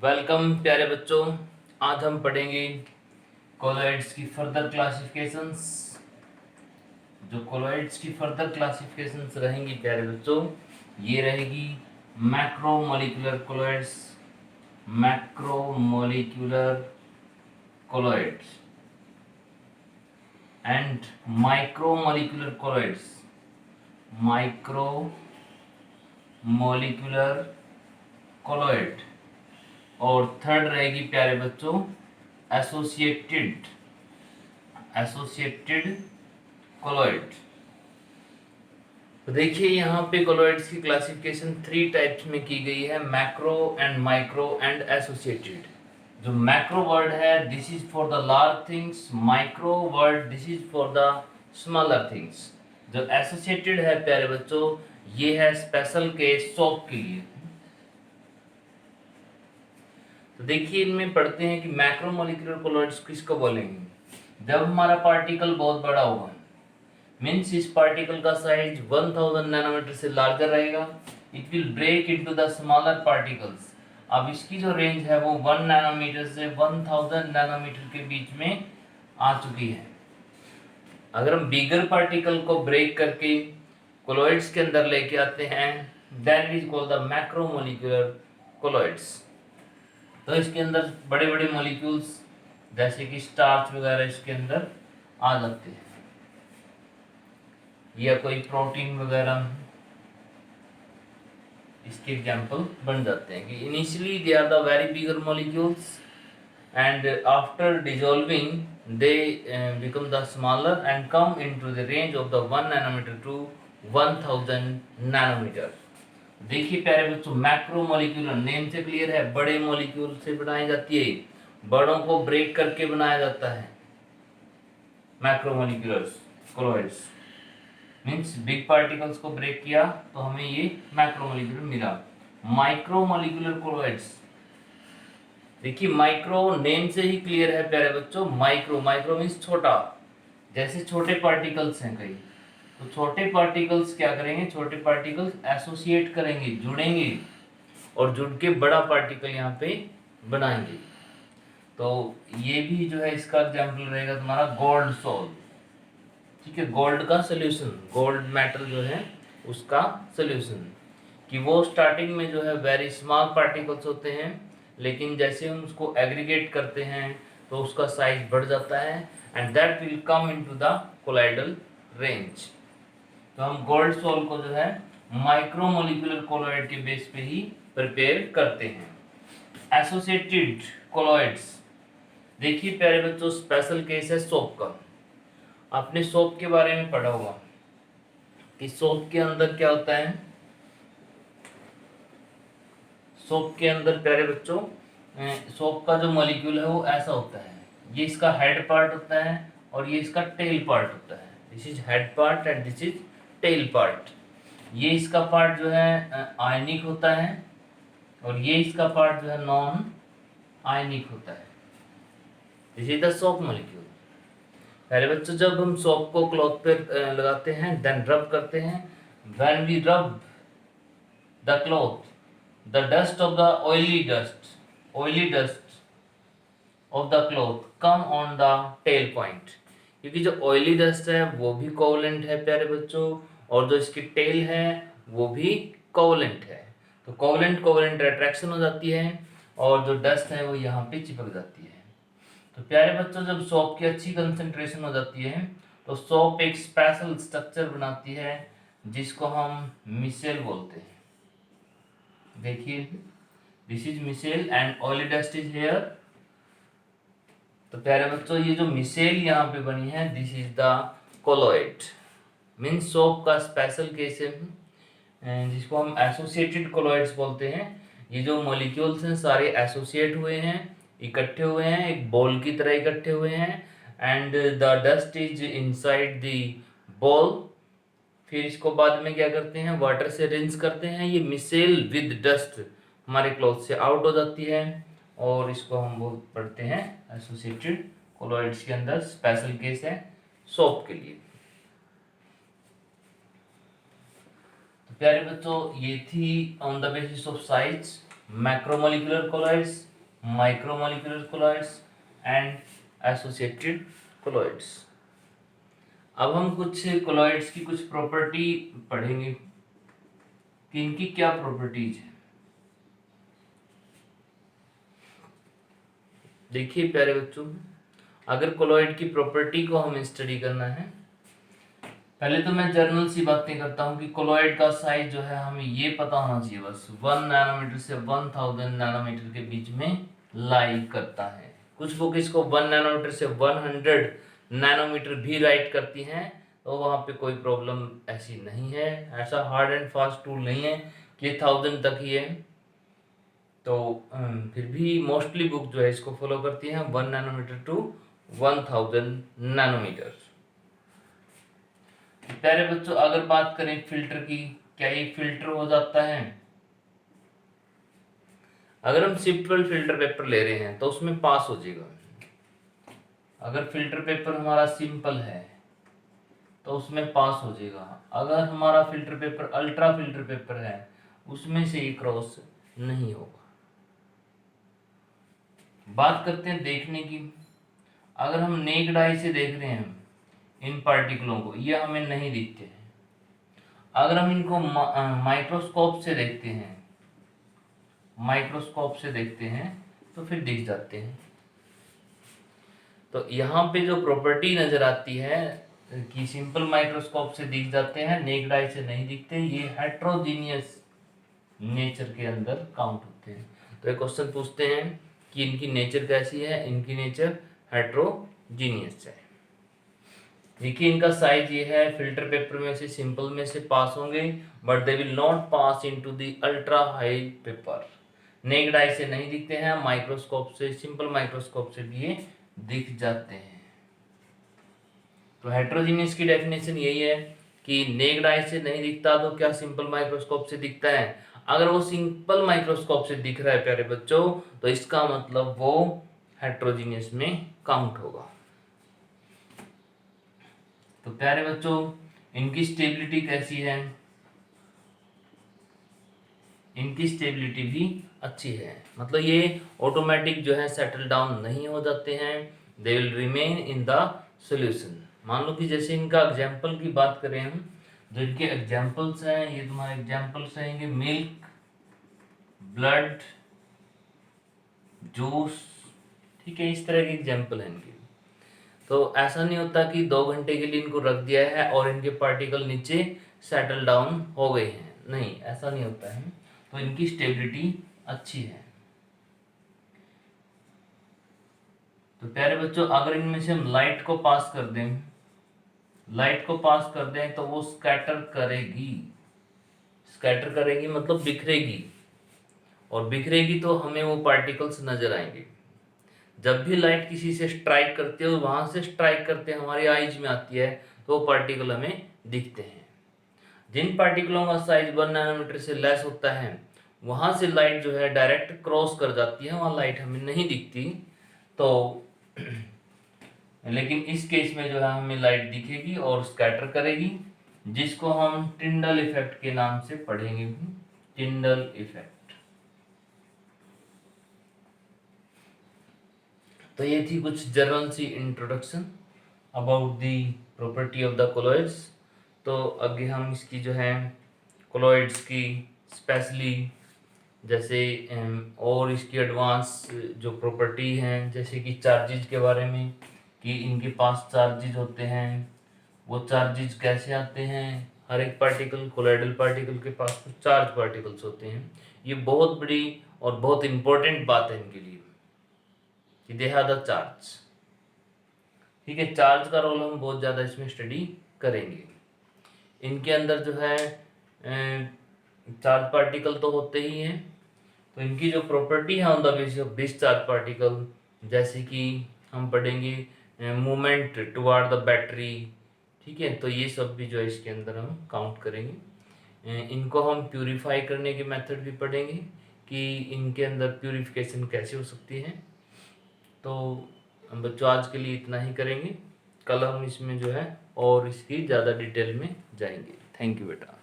Welcome प्यारे बच्चों। आज हम पढ़ेंगे कोलॉइड्स की फर्दर क्लासिफिकेशंस। जो कोलॉइड्स की फर्दर क्लासिफिकेशंस रहेंगी प्यारे बच्चों, ये रहेगी macromolecular colloids, macromolecular colloids and micromolecular colloids, micromolecular colloid. और थर्ड रहेगी प्यारे बच्चों एसोसिएटेड एसोसिएटेड कोलॉइड। तो देखिए यहाँ पे कोलॉइड्स की क्लासिफिकेशन 3 टाइप्स में की गई है, macro and micro and associated. जो मैक्रो वर्ड है this is for the large things, micro word this is for the smaller things. जो एसोसिएटेड है प्यारे बच्चों, ये है स्पेशल केस सोप के लिए। तो देखिए इनमें पढ़ते हैं कि मैक्रोमोलिकुलर कोलॉइड्स किसको बोलेंगे। जब हमारा पार्टिकल बहुत बड़ा होगा, मीन्स इस पार्टिकल का साइज 1000 नैनोमीटर से लार्जर रहेगा, it will break into the smaller particles. अब इसकी जो रेंज है वो 1 नैनोमीटर से 1000 नैनोमीटर के बीच में आ चुकी है। अगर हम बिगर पार्टिकल को ब्रेक करके कोलॉइड्स के अंदर लेके आते हैं, then is called the macromolecular colloids. तो इसके अंदर बड़े बड़े मॉलिक्यूल्स जैसे कि स्टार्च वगैरह इसके अंदर आ जाते हैं, या कोई प्रोटीन वगैरह इसके एग्जाम्पल बन जाते हैं। कि initially they are the very bigger molecules and after dissolving they become the smaller and come into the range of the 1 nanometre to 1000 nanometre. देखिए प्यारे बच्चों, मैक्रो मॉलिक्यूलर नेम से क्लियर है, बड़े मॉलिक्यूल से बनाई जाती है, बड़ों को ब्रेक करके बनाया जाता है। Macro moleculars colloids means big particles को ब्रेक किया तो हमें ये मैक्रो मॉलिक्यूलर मिला। माइक्रो मॉलिक्यूलर कोलॉइड्स, देखिए माइक्रो नेम से ही क्लियर है प्यारे बच्चों, माइक्रो माइक्रो मीन्स छोटा। जैसे छोटे पार्टिकल्स हैं कई, तो छोटे पार्टिकल्स क्या करेंगे, छोटे पार्टिकल्स एसोसिएट करेंगे, जुड़ेंगे, और जुड़ के बड़ा पार्टिकल यहाँ पे बनाएंगे। तो ये भी जो है इसका एग्जाम्पल रहेगा तुम्हारा गोल्ड सॉल्ट। ठीक है, गोल्ड का सोल्यूशन, गोल्ड मेटल जो है उसका सोल्यूशन। कि वो स्टार्टिंग में जो है वेरी स्मॉल पार्टिकल्स होते हैं, लेकिन जैसे हम उसको एग्रीगेट करते हैं तो उसका साइज बढ़ जाता है and that will come into the colloidal range. तो हम गोल्ड सोल को जो है माइक्रोमोलिकुलर कोलॉइड के बेस पे ही प्रिपेयर करते हैं। एसोसिएटेड कोलॉइड्स, देखिए प्यारे बच्चों स्पेशल केस है सोप का। आपने सोप के बारे में पढ़ा होगा कि सोप के अंदर क्या होता है। सोप के अंदर प्यारे बच्चों सोप का जो मॉलिक्यूल है वो ऐसा होता है, ये इसका हेड पार्ट होता है और ये इसका टेल पार्ट होता है। This is head part and this is tail part. ये इसका पार्ट जो है आयनिक होता है और ये इसका पार्ट जो है नॉन आयनिक होता है। This is the soap molecule. पहले बच्चों जब हम सोप को क्लॉथ पे लगाते हैं, देन रब करते हैं, when we rub the cloth, the dust of the oily dust of the cloth come on the tail point। क्योंकि जो ऑयली डस्ट है वो भी कोवलेंट है प्यारे बच्चों, और जो इसकी टेल है वो भी कोवलेंट है। तो कोवलेंट कोवलेंट अट्रैक्शन हो जाती है और जो डस्ट है वो यहाँ पे चिपक जाती है। तो प्यारे बच्चों जब सोप की अच्छी कंसंट्रेशन हो जाती है तो सोप एक स्पेशल स्ट्रक्चर बनाती है जिसको हम मिसेल बोलते हैं। देखिए this is micelle and oily dust is here. तो प्यारे बच्चों ये जो मिसेल यहाँ पे बनी है this is the colloid, means soap का स्पेशल केस है जिसको हम एसोसिएटेड कोलॉइड्स बोलते हैं। ये जो मॉलिक्यूल्स हैं सारे एसोसिएट हुए हैं, इकट्ठे हुए हैं, एक बॉल की तरह इकट्ठे हुए हैं and the dust is inside the ball. फिर इसको बाद में क्या करते हैं, वाटर से रिंस करते हैं, ये मिसेल विद डस्ट हमारे क्लॉथ से आउट हो जाती है और इसको हम बहुत पढ़ते हैं एसोसिएटेड कोलॉइड्स के अंदर स्पेशल केस है सोप के लिए। तो प्यारे बच्चों ये थी on the basis of size macromolecular colloids micromolecular colloids and associated colloids. अब हम कुछ कोलॉइड्स की कुछ प्रॉपर्टी पढ़ेंगे कि इनकी क्या प्रॉपर्टीज है। देखिए प्यारे बच्चों, अगर कोलॉइड की प्रॉपर्टी को हमें स्टडी करना है, पहले तो मैं जर्नल सी बातें करता हूँ कि कोलॉइड का साइज जो है हमें ये पता होना चाहिए बस 1 नैनोमीटर से 1000 नैनोमीटर के बीच में लाई करता है। कुछ बुक इसको 1 नैनोमीटर से 100 नैनोमीटर भी राइट करती हैं, तो वहाँ पे कोई प्रॉब्लम ऐसी नहीं है। ऐसा हार्ड एंड फास्ट रूल नहीं है कि 1000 तक ही है। तो फिर भी मोस्टली बुक जो है इसको फॉलो करती है 1 नैनोमीटर टू 1000 नैनोमीटर। प्यारे बच्चों, अगर बात करें फिल्टर की, क्या ये फिल्टर हो जाता है? अगर हम सिंपल फिल्टर पेपर ले रहे हैं तो उसमें पास हो जाएगा। अगर फिल्टर पेपर हमारा सिंपल है तो उसमें पास हो जाएगा। अगर हमारा filter paper ultra filter paper है उसमें से ये क्रॉस नहीं होगा। बात करते हैं देखने की। अगर हम नेक्ड आई से देख रहे हैं इन पार्टिकलों को, ये हमें नहीं दिखते हैं। अगर हम इनको माइक्रोस्कोप से देखते हैं, माइक्रोस्कोप से देखते हैं तो फिर दिख जाते हैं। तो यहाँ पे जो प्रॉपर्टी नजर आती है कि सिंपल माइक्रोस्कोप से दिख जाते हैं, नेक्ड आई से नहीं दिखते, ये हेट्रोजीनियस नेचर के अंदर काउंट होते हैं। तो एक क्वेश्चन पूछते हैं कि इनकी नेचर कैसी है? इनकी नेचर हेट्रोजीनियस है। देखिए इनका साइज ये है, फिल्टर पेपर में से सिंपल में से पास होंगे, but they will not pass into the ultra high paper. Necked आई से नहीं दिखते हैं, माइक्रोस्कोप से, सिंपल माइक्रोस्कोप से भी ये दिख जाते हैं। तो हेट्रोजीनियस की डेफिनेशन यही है कि नेक्ड आई से नहीं दिखता तो क्या सिंपल माइक्रोस्कोप से दिखता है? अगर वो सिंपल माइक्रोस्कोप से दिख रहा है प्यारे बच्चों, तो इसका मतलब वो हेट्रोजीनियस में काउंट होगा। तो प्यारे बच्चों, इनकी स्टेबिलिटी कैसी है? इनकी स्टेबिलिटी भी अच्छी है, मतलब ये ऑटोमेटिक जो है सेटल डाउन नहीं हो जाते हैं, they will remain in the solution. मान लो कि जैसे इनका एग्जाम्पल की बात करें हम, जो इनके एग्जाम्पल्स हैं, ये तुम्हारे एग्जाम्पल्स रहेंगे मिल्क, ब्लड, जूस, ठीक है, इस तरह के एग्जाम्पल हैं इनके। तो ऐसा नहीं होता कि 2 घंटे के लिए इनको रख दिया है और इनके पार्टिकल नीचे सेटल डाउन हो गए हैं, नहीं, ऐसा नहीं होता है। तो इनकी स्टेबिलिटी अच्छी है। तो प्यारे बच्चों, अगर इनमें से हम लाइट को पास कर दें, लाइट को पास कर दें तो वो स्कैटर करेगी। स्कैटर करेगी मतलब बिखरेगी, और बिखरेगी तो हमें वो पार्टिकल्स नजर आएंगे। जब भी लाइट किसी से स्ट्राइक करती है, वहां से स्ट्राइक करते हैं हमारी आईज में आती है, तो वो पार्टिकल हमें दिखते हैं। जिन पार्टिकलों का साइज 1 नैनोमीटर से लेस होता है, वहां से लाइट जो है डायरेक्ट क्रॉस कर जाती है, वहां लाइट हमें नहीं दिखती। तो लेकिन इस केस में जो है हमें लाइट दिखेगी और स्कैटर करेगी, जिसको हम टिंडल इफेक्ट के नाम से पढ़ेंगे। Tyndall effect. तो ये थी कुछ जनरल सी introduction about the property of the colloids. तो आगे हम इसकी जो है कोलॉइड्स की स्पेशली जैसे और इसकी एडवांस जो प्रॉपर्टी हैं, जैसे कि चार्जेज के बारे में, कि इनके पास चार्जेज होते हैं, वो चार्जेज कैसे आते हैं। हर एक पार्टिकल, कोलॉइडल पार्टिकल के पास कुछ चार्ज पार्टिकल्स होते हैं। ये बहुत बड़ी और बहुत इंपॉर्टेंट बात है इनके लिए कि दे हैव द चार्ज। ठीक है, चार्ज का रोल हम बहुत ज़्यादा इसमें स्टडी करेंगे। इनके अंदर जो है चार्ज पार्टिकल तो होते ही हैं, तो इनकी जो प्रॉपर्टी है on the basis of this charge particle, जैसे कि हम पढ़ेंगे मूवमेंट टुवर्ड द बैटरी, ठीक है, तो ये सब भी जो है इसके अंदर हम काउंट करेंगे। इनको हम प्यूरिफाई करने के मेथड भी पढ़ेंगे कि इनके अंदर प्यूरिफिकेशन कैसे हो सकती है। तो हम बच्चों आज के लिए इतना ही करेंगे, कल हम इसमें जो है और इसकी ज़्यादा डिटेल में जाएंगे। थैंक यू बेटा।